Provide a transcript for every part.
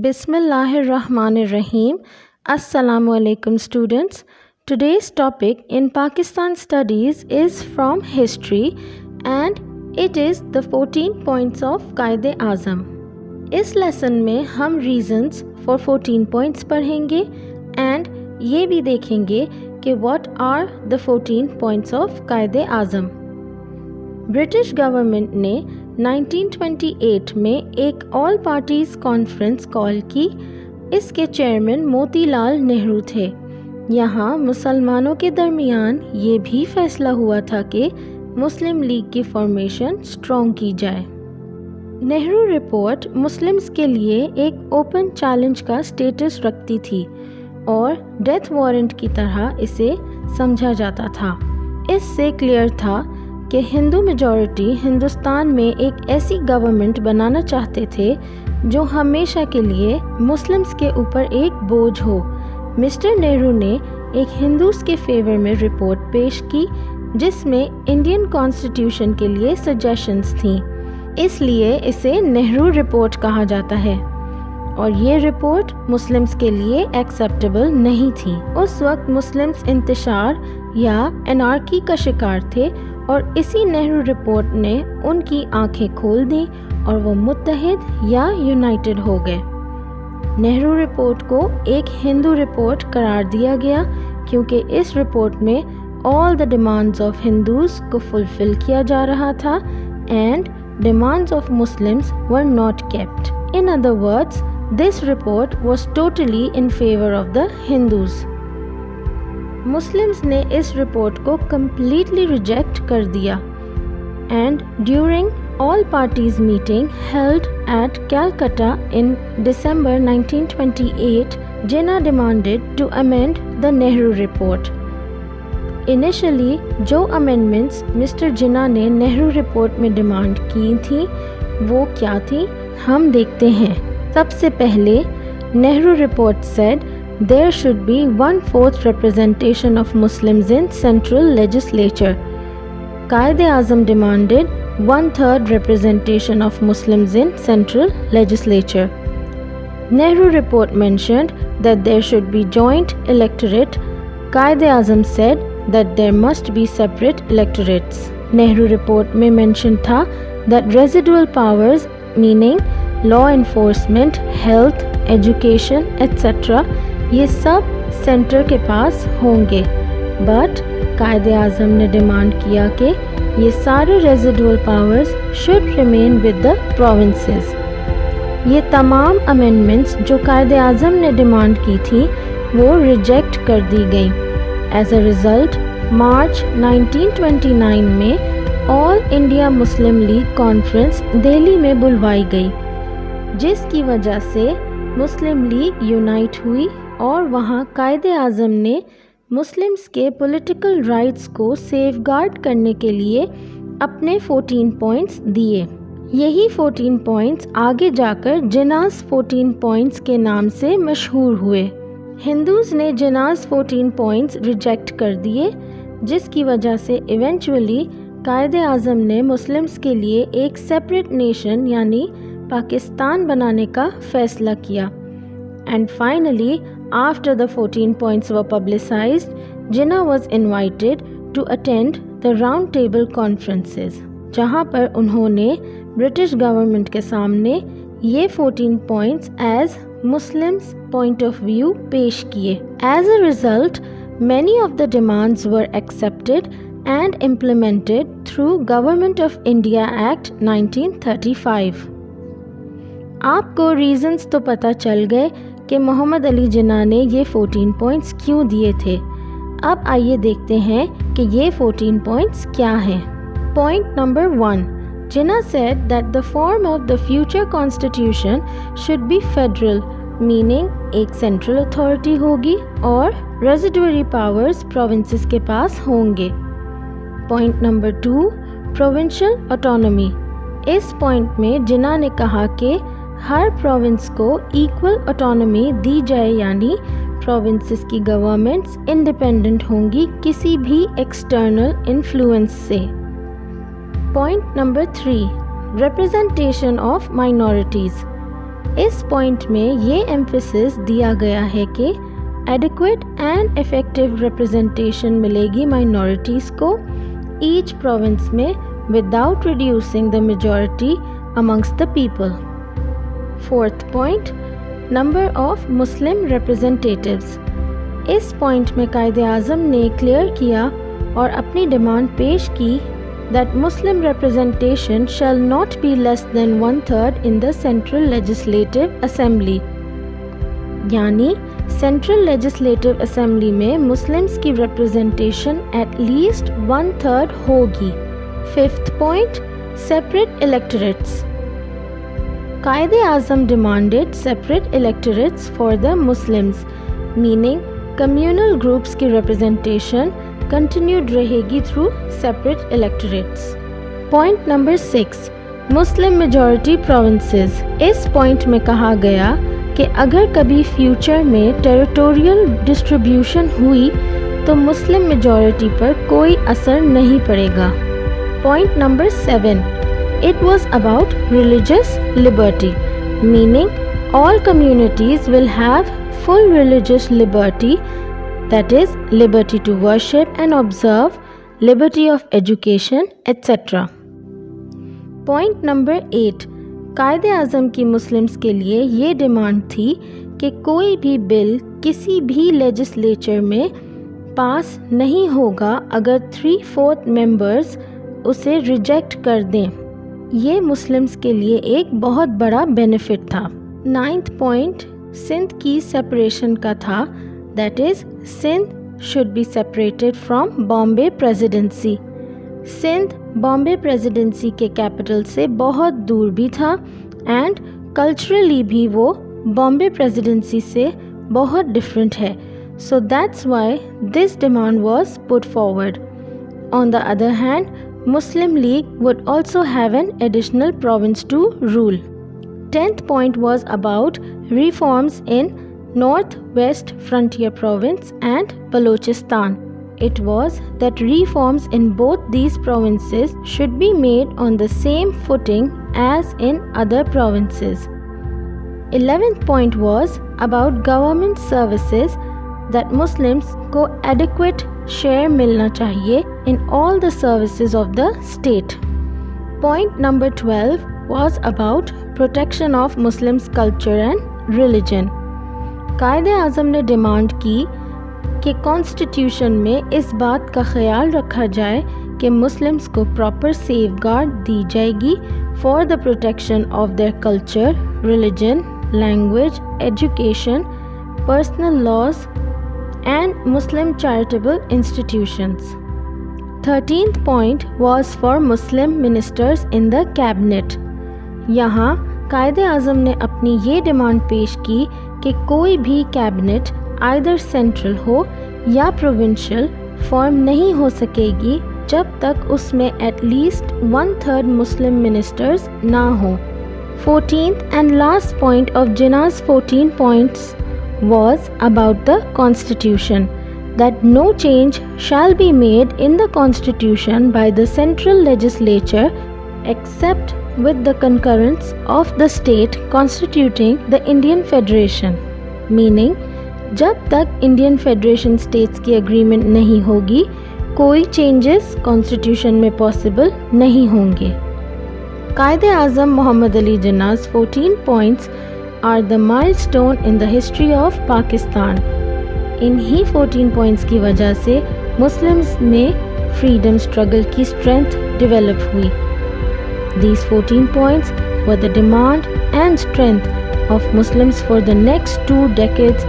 Bismillahirrahmanirrahim. Assalamu alaikum students. Today's topic in Pakistan studies is from history and it is the 14 points of Quaid-e-Azam. इस lesson में हम reasons for 14 points पढ़ेंगे and ये भी देखेंगे कि what are the 14 points of Quaid-e-Azam. British government ने 1928 में एक ऑल पार्टीज कॉन्फ्रेंस कॉल की. इसके चेयरमैन मोतीलाल नेहरू थे. यहाँ मुसलमानों के दरमियान ये भी फैसला हुआ था कि मुस्लिम लीग की फॉर्मेशन स्ट्रॉन्ग की जाए. नेहरू रिपोर्ट मुस्लिम्स के लिए एक ओपन चैलेंज का स्टेटस रखती थी और डेथ वारंट की तरह इसे समझा जाता था. इससे क्लियर था कि हिंदू मेजॉरिटी हिंदुस्तान में एक ऐसी गवर्नमेंट बनाना चाहते थे जो हमेशा के लिए मुस्लिम्स के ऊपर एक बोझ हो. मिस्टर नेहरू ने एक हिंदूज के फेवर में रिपोर्ट पेश की जिसमें इंडियन कॉन्स्टिट्यूशन के लिए सजेशंस थीं. इसलिए इसे नेहरू रिपोर्ट कहा जाता है और ये रिपोर्ट मुस्लिम्स के लिए एक्सेप्टेबल नहीं थी. उस वक्त मुस्लिम्स इंतशार या एनार्की का शिकार थे और इसी नेहरू रिपोर्ट ने उनकी आंखें खोल दी और वो मुत्तहिद या यूनाइटेड हो गए. नेहरू रिपोर्ट को एक हिंदू रिपोर्ट करार दिया गया क्योंकि इस रिपोर्ट में all the demands of Hindus को फुलफिल किया जा रहा था and demands of Muslims were not kept. In other words, this report was totally in favour of the Hindus. Muslims ने इस रिपोर्ट को कम्प्लीटली रिजेक्ट कर दिया and during all parties meeting held at Calcutta in December 1928, Jinnah demanded to amend the Nehru report. Initially जो amendments mister Jinnah ने Nehru report में demand की थी वो क्या थी हम देखते हैं. सबसे पहले Nehru report said there should be 1/4 representation of Muslims in central legislature. Quaid-e-Azam demanded 1/3 representation of Muslims in central legislature. Nehru report mentioned that there should be joint electorate. Quaid-e-Azam said that there must be separate electorates. Nehru report में mention था that residual powers meaning law enforcement, health, education etc. ये sub centre के पास होंगे. But Quaid-e-Azam ने demand किया कि ये सारे residual powers should remain with the provinces. ये तमाम अमेंडमेंट्स जो कायद-ए-आज़म ने डिमांड की थी वो रिजेक्ट कर दी गई. एज अ रिज़ल्ट मार्च 1929 में all India Muslim league conference Delhi में बुलवाई गई जिसकी वजह से मुस्लिम लीग यूनाइट हुई और वहाँ कायद-ए-आज़म ने मुस्लिम्स के पॉलिटिकल राइट्स को सेफगार्ड करने के लिए अपने 14 पॉइंट्स दिए. यही 14 पॉइंट्स आगे जाकर जिन्नास 14 पॉइंट्स के नाम से मशहूर हुए. हिंदूज ने जिन्नास 14 पॉइंट्स रिजेक्ट कर दिए जिसकी वजह से इवेंचुअली कायद-ए-आज़म ने मुस्लिम्स के लिए एक सेपरेट नेशन यानी पाकिस्तान बनाने का फैसला किया. And finally, after the 14 points were publicized, Jinnah was invited to attend the round table conferences, जहाँ पर उन्होंने ब्रिटिश गवर्नमेंट के सामने ये 14 points as Muslims point of view पेश किए. As a result, many of the demands were accepted and implemented through Government of India Act 1935. आपको reasons तो पता चल गए कि मोहम्मद अली जिन्ना ने ये 14 पॉइंट्स क्यों दिए थे. अब आइए देखते हैं कि ये 14 पॉइंट्स क्या हैं. Point number 1, Jinnah said that the form of the future constitution should be federal meaning एक सेंट्रल अथॉरिटी होगी और रेजिडुअरी पावर्स प्रोविंसेस के पास होंगे. Point number 2, provincial autonomy. इस पॉइंट में जिन्ना ने कहा कि हर प्रोविंस को इक्वल ऑटोनॉमी दी जाए यानी प्रोविंसेस की गवर्नमेंट्स इंडिपेंडेंट होंगी किसी भी एक्सटर्नल इन्फ्लुएंस से. Point number 3, representation of minorities. इस पॉइंट में ये एम्फेसिस दिया गया है कि एडिक्वेट एंड इफेक्टिव रिप्रेजेंटेशन मिलेगी माइनॉरिटीज़ को ईच प्रोविंस में without reducing the majority amongst the people. Fourth point, number of Muslim representatives. इस पॉइंट में कायदे-आज़म ने क्लियर किया और अपनी डिमांड पेश की that Muslim representation shall not be less than 1/3 in the Central Legislative Assembly। यानी सेंट्रल लेजिस्लेटिव असेंबली में मुस्लिम्स की रिप्रेजेंटेशन एट लीस्ट 1/3 होगी। Fifth point, separate electorates. Quaid-e-Azam demanded separate electorates for the Muslims, meaning communal groups की representation continued रहेगी through separate electorates. Point number 6, Muslim majority provinces. इस point में कहा गया कि अगर कभी फ्यूचर में टेरिटोरियल डिस्ट्रीब्यूशन हुई तो मुस्लिम मेजॉरिटी पर कोई असर नहीं पड़ेगा। Point number 7, it was about religious liberty, meaning all communities will have full religious liberty, that is liberty to worship and observe, liberty of education, etc. Point number 8, कायदे-आज़म की Muslims के लिए ये demand थी कि कोई भी बिल किसी भी लेजिस्लेचर में पास नहीं होगा अगर 3/4 मेंबर्स उसे रिजेक्ट कर दें। ये मुस्लिम्स के लिए एक बहुत बड़ा बेनिफिट था। 9th पॉइंट सिंध की सेपरेशन का था, that is Sindh should be separated from Bombay presidency. Sindh Bombay presidency के कैपिटल से बहुत दूर भी था एंड कल्चरली भी वो बॉम्बे प्रेसिडेंसी से बहुत डिफरेंट है, so that's why this demand was put forward. On the other hand, Muslim League would also have an additional province to rule. 10th point was about reforms in North-West Frontier Province and Balochistan. It was that reforms in both these provinces should be made on the same footing as in other provinces. 11th point was about government services, that Muslims को adequate share मिलना चाहिए in all the services of the state. Point number 12 was about protection of Muslims culture and religion. कायदे-आज़म ने demand की कि constitution में इस बात का ख्याल रखा जाए कि मुस्लिम्स को प्रॉपर सेफगार्ड दी जाएगी for the protection of their culture, religion, language, education, personal laws and Muslim charitable institutions. 13th point was for Muslim ministers in the cabinet. यहाँ कायदे-आज़म ने अपनी ये डिमांड पेश की कि कोई भी कैबिनेट आइदर सेंट्रल हो या प्रोविंशियल फॉर्म नहीं हो सकेगी जब तक उसमें एटलीस्ट 1/3 मुस्लिम मिनिस्टर्स ना हो। 14th and last point of Jinnah's 14 points was about the constitution, that no change shall be made in the constitution by the central legislature except with the concurrence of the state constituting the Indian Federation, meaning जब तक Indian federation states की agreement नहीं होगी कोई changes constitution में possible नहीं होंगे। कायदे-आज़म Mohammad Ali जिन्नाह's 14 points are the milestone in the history of Pakistan. इन्हीं 14 पॉइंट्स की वजह से मुस्लिम्स में फ्रीडम स्ट्रगल की स्ट्रेंथ डेवलप हुई। These 14 points were the demand and strength of Muslims for the next 2 decades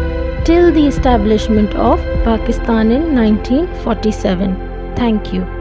till the establishment of Pakistan in 1947. Thank you.